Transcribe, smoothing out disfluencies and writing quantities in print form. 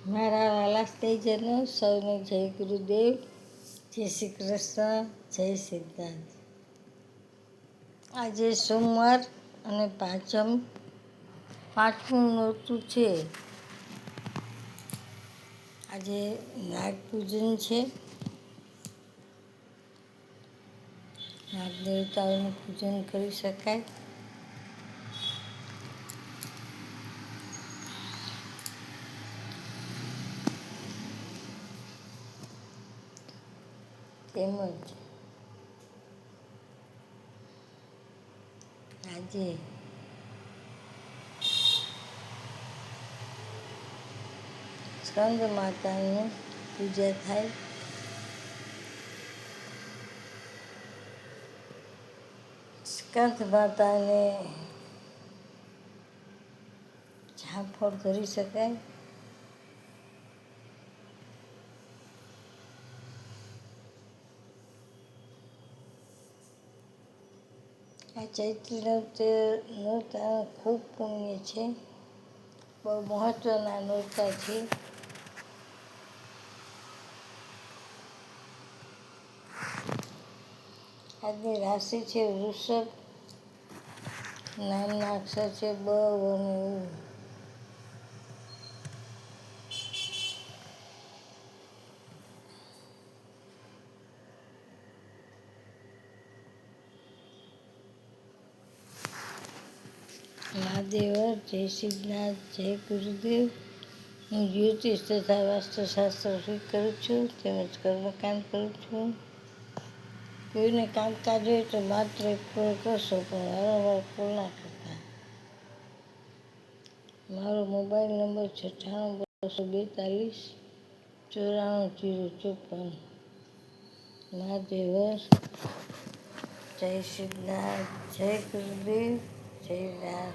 મારા વાલા સ્નેહીજનો સૌને જય ગુરુદેવ, જય શ્રી કૃષ્ણ, જય સિદ્ધાર્થ. આજે સોમવાર અને પાંચમું નોરતું છે. આજે નાગ પૂજન છે. નાગ દેવતાઓનું પૂજન કરી શકાય. તેમજ આજે સ્કંદ માતાની પૂજા થાય. સ્કંદ માતાને જામફળ ધરી શકાય. આ ચૈત્રી નોરતા ખૂબ પુણ્ય છે. બહુ મહત્ત્વના નોરતા છે. આજની રાશિ છે વૃષભ. નામના અક્ષર છે બ અને ઉ. મહાદેવ, જય સિદ્ધનાથ, જય ગુરુદેવ. હું જ્યોતિષ તથા વાસ્તુશાસ્ત્ર કરું છું, તેમજ કર્મકાંડ કરું છું. કોઈને કામકાજ હોય તો માત્ર એક કોલ કરશો, પણ વારંવાર કોલ ના કરતા. મારો મોબાઈલ નંબર 96 242 94 054. મહાદેવ, જય સિદ્ધનાથ, જય ગુરુદેવ, જય નાથ.